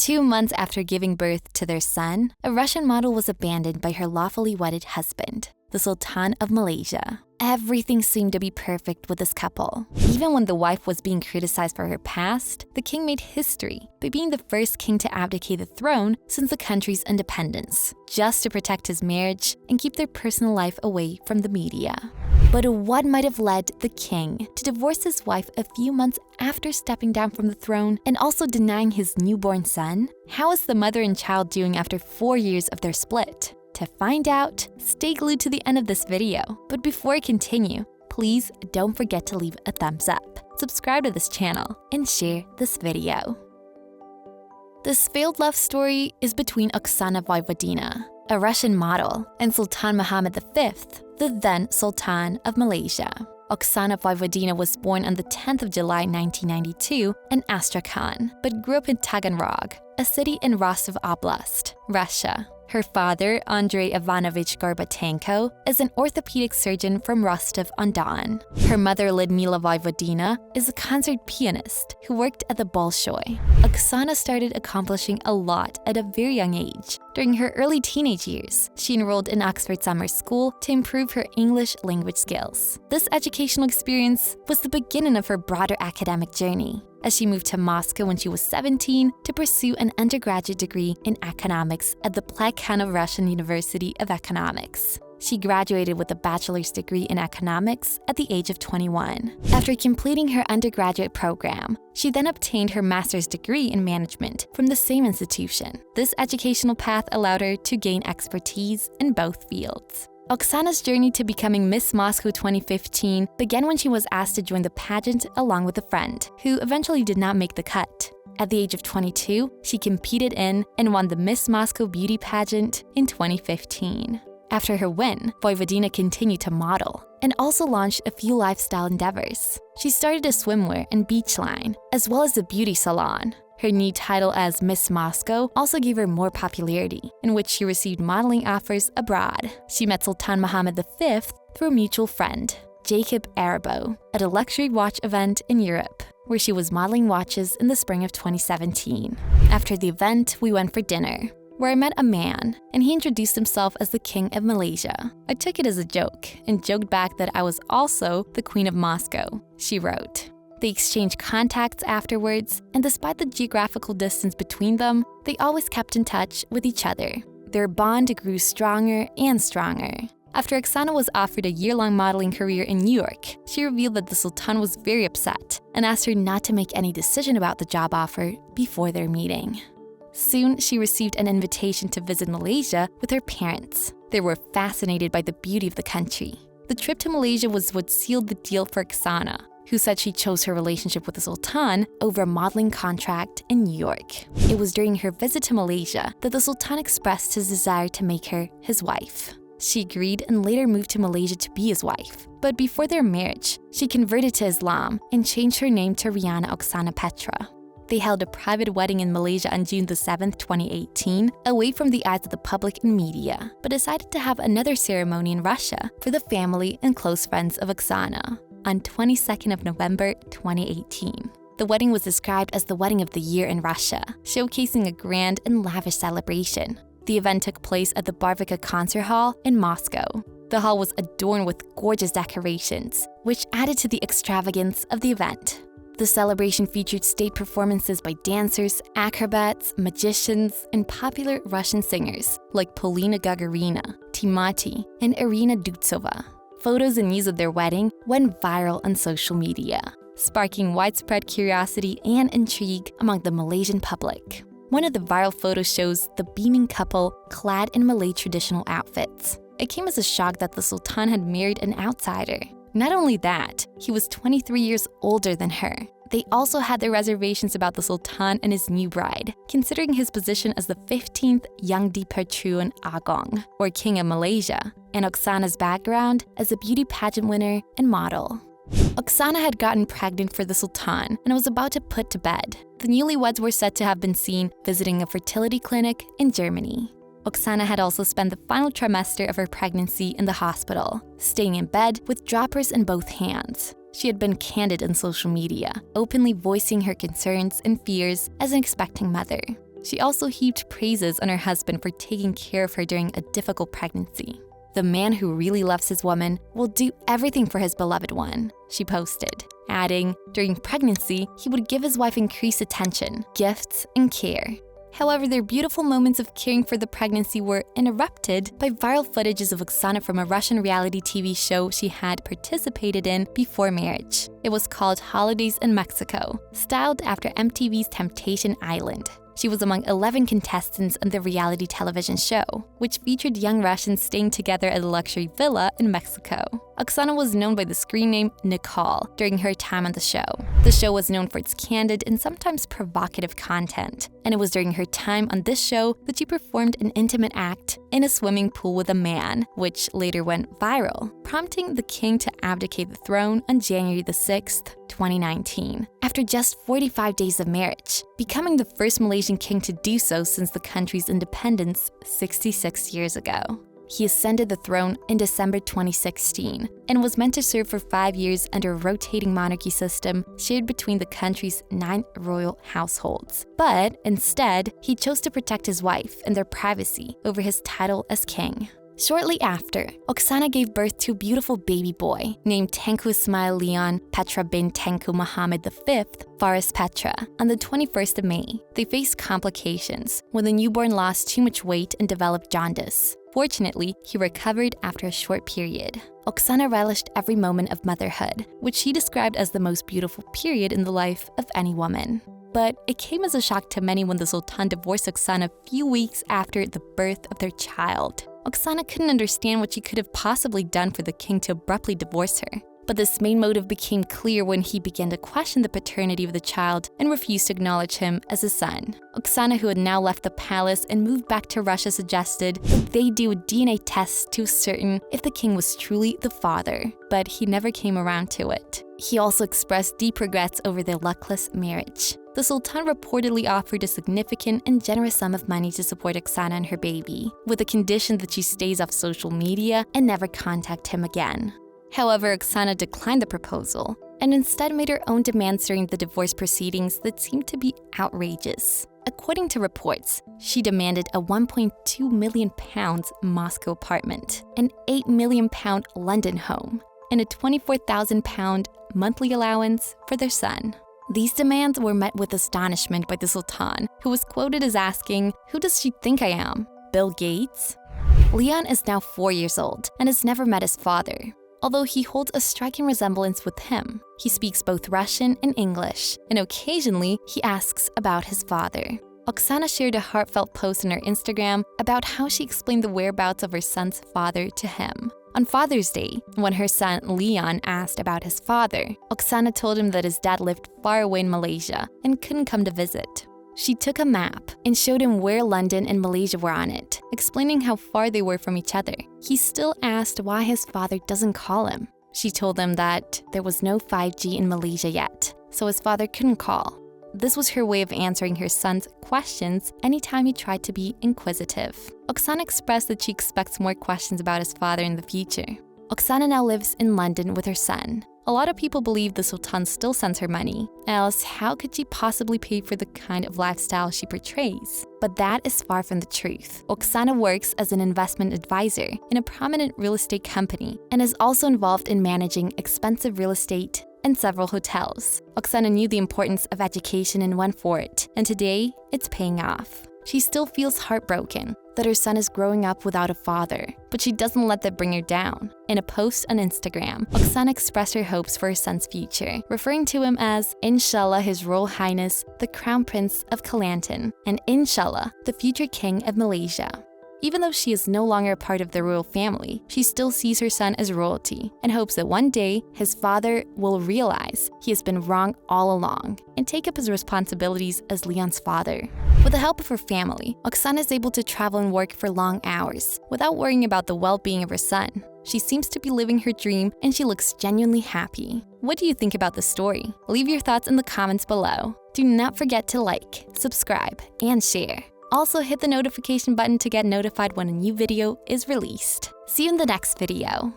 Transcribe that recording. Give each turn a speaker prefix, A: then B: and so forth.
A: 2 months after giving birth to their son, a Russian model was abandoned by her lawfully wedded husband, the Sultan of Malaysia. Everything seemed to be perfect with this couple. Even when the wife was being criticized for her past, the king made history by being the first king to abdicate the throne since the country's independence, just to protect his marriage and keep their personal life away from the media. But what might have led the king to divorce his wife a few months after stepping down from the throne and also denying his newborn son? How is the mother and child doing after 4 years of their split? To find out, stay glued to the end of this video. But before I continue, please don't forget to leave a thumbs up, subscribe to this channel, and share this video. This failed love story is between Oksana Voevodena, a Russian model, and Sultan Mohammed V, the then Sultan of Malaysia. Oksana Voevodena was born on the 10th of July 1992 in Astrakhan, but grew up in Taganrog, a city in Rostov Oblast, Russia. Her father, Andrei Ivanovich Gorbatenko, is an orthopedic surgeon from Rostov-on-Don. Her mother, Ludmila Voevodena, is a concert pianist who worked at the Bolshoi. Oksana started accomplishing a lot at a very young age. During her early teenage years, she enrolled in Oxford Summer School to improve her English language skills. This educational experience was the beginning of her broader academic journey, as she moved to Moscow when she was 17 to pursue an undergraduate degree in economics at the Plekhanov Russian University of Economics. She graduated with a bachelor's degree in economics at the age of 21. After completing her undergraduate program, she then obtained her master's degree in management from the same institution. This educational path allowed her to gain expertise in both fields. Oksana's journey to becoming Miss Moscow 2015 began when she was asked to join the pageant along with a friend, who eventually did not make the cut. At the age of 22, she competed in and won the Miss Moscow beauty pageant in 2015. After her win, Voevodena continued to model and also launched a few lifestyle endeavors. She started a swimwear and beach line, as well as a beauty salon. Her new title as Miss Moscow also gave her more popularity, in which she received modeling offers abroad. She met Sultan Mohammed V through a mutual friend, Jacob Arabo, at a luxury watch event in Europe, where she was modeling watches in the spring of 2017. After the event, we went for dinner, where I met a man, and he introduced himself as the King of Malaysia. I took it as a joke and joked back that I was also the Queen of Moscow, she wrote. They exchanged contacts afterwards, and despite the geographical distance between them, they always kept in touch with each other. Their bond grew stronger and stronger. After Oksana was offered a year-long modeling career in New York, she revealed that the Sultan was very upset and asked her not to make any decision about the job offer before their meeting. Soon, she received an invitation to visit Malaysia with her parents. They were fascinated by the beauty of the country. The trip to Malaysia was what sealed the deal for Oksana, who said she chose her relationship with the Sultan over a modeling contract in New York. It was during her visit to Malaysia that the Sultan expressed his desire to make her his wife. She agreed and later moved to Malaysia to be his wife. But before their marriage, she converted to Islam and changed her name to Riana Oksana Petra. They held a private wedding in Malaysia on June 7, 2018, away from the eyes of the public and media, but decided to have another ceremony in Russia for the family and close friends of Oksana on 22nd of November 2018. The wedding was described as the wedding of the year in Russia, showcasing a grand and lavish celebration. The event took place at the Barvika Concert Hall in Moscow. The hall was adorned with gorgeous decorations, which added to the extravagance of the event. The celebration featured stage performances by dancers, acrobats, magicians, and popular Russian singers like Polina Gagarina, Timati, and Irina Dutsova. Photos and news of their wedding went viral on social media, sparking widespread curiosity and intrigue among the Malaysian public. One of the viral photos shows the beaming couple clad in Malay traditional outfits. It came as a shock that the Sultan had married an outsider. Not only that, he was 23 years older than her. They also had their reservations about the Sultan and his new bride, considering his position as the 15th Yang di-Pertuan Agong, or King of Malaysia, and Oksana's background as a beauty pageant winner and model. Oksana had gotten pregnant for the Sultan and was about to put to bed. The newlyweds were said to have been seen visiting a fertility clinic in Germany. Oksana had also spent the final trimester of her pregnancy in the hospital, staying in bed with droppers in both hands. She had been candid on social media, openly voicing her concerns and fears as an expecting mother. She also heaped praises on her husband for taking care of her during a difficult pregnancy. "The man who really loves his woman will do everything for his beloved one," she posted, adding, during pregnancy, he would give his wife increased attention, gifts, and care. However, their beautiful moments of caring for the pregnancy were interrupted by viral footages of Oksana from a Russian reality TV show she had participated in before marriage. It was called Holidays in Mexico, styled after MTV's Temptation Island. She was among 11 contestants on the reality television show, which featured young Russians staying together at a luxury villa in Mexico. Oksana was known by the screen name Nicole during her time on the show. The show was known for its candid and sometimes provocative content, and it was during her time on this show that she performed an intimate act in a swimming pool with a man, which later went viral, prompting the king to abdicate the throne on January 6th, 2019, after just 45 days of marriage, becoming the first Malaysian king to do so since the country's independence 66 years ago. He ascended the throne in December 2016 and was meant to serve for 5 years under a rotating monarchy system shared between the country's 9 royal households. But instead, he chose to protect his wife and their privacy over his title as king. Shortly after, Oksana gave birth to a beautiful baby boy named Tengku Ismail Leon Petra bin Tengku Mohammed V, Faris Petra, on the 21st of May. They faced complications when the newborn lost too much weight and developed jaundice. Fortunately, he recovered after a short period. Oksana relished every moment of motherhood, which she described as the most beautiful period in the life of any woman. But it came as a shock to many when the Sultan divorced Oksana a few weeks after the birth of their child. Oksana couldn't understand what she could have possibly done for the king to abruptly divorce her. But this main motive became clear when he began to question the paternity of the child and refused to acknowledge him as a son. Oksana, who had now left the palace and moved back to Russia, suggested that they do a DNA test to ascertain if the king was truly the father, but he never came around to it. He also expressed deep regrets over their luckless marriage. The Sultan reportedly offered a significant and generous sum of money to support Oksana and her baby, with the condition that she stays off social media and never contact him again. However, Oksana declined the proposal and instead made her own demands during the divorce proceedings that seemed to be outrageous. According to reports, she demanded a £1.2 million Moscow apartment, an £8 million London home, and a £24,000 monthly allowance for their son. These demands were met with astonishment by the Sultan, who was quoted as asking, "Who does she think I am? Bill Gates?" Leon is now 4 years old and has never met his father. Although he holds a striking resemblance with him, he speaks both Russian and English, and occasionally he asks about his father. Oksana shared a heartfelt post on her Instagram about how she explained the whereabouts of her son's father to him. On Father's Day, when her son Leon asked about his father, Oksana told him that his dad lived far away in Malaysia and couldn't come to visit. She took a map and showed him where London and Malaysia were on it, explaining how far they were from each other. He still asked why his father doesn't call him. She told him that there was no 5G in Malaysia yet, so his father couldn't call. This was her way of answering her son's questions anytime he tried to be inquisitive. Oksana expressed that she expects more questions about his father in the future. Oksana now lives in London with her son. A lot of people believe the Sultan still sends her money, else how could she possibly pay for the kind of lifestyle she portrays? But that is far from the truth. Oksana works as an investment advisor in a prominent real estate company and is also involved in managing expensive real estate and several hotels. Oksana knew the importance of education and went for it, and today it's paying off. She still feels heartbroken that her son is growing up without a father, but she doesn't let that bring her down. In a post on Instagram, Oksana expressed her hopes for her son's future, referring to him as Inshallah His Royal Highness the Crown Prince of Kelantan and Inshallah the future King of Malaysia. Even though she is no longer a part of the royal family, she still sees her son as royalty and hopes that one day his father will realize he has been wrong all along and take up his responsibilities as Leon's father. With the help of her family, Oksana is able to travel and work for long hours without worrying about the well-being of her son. She seems to be living her dream and she looks genuinely happy. What do you think about this story? Leave your thoughts in the comments below. Do not forget to like, subscribe, and share. Also, hit the notification button to get notified when a new video is released. See you in the next video.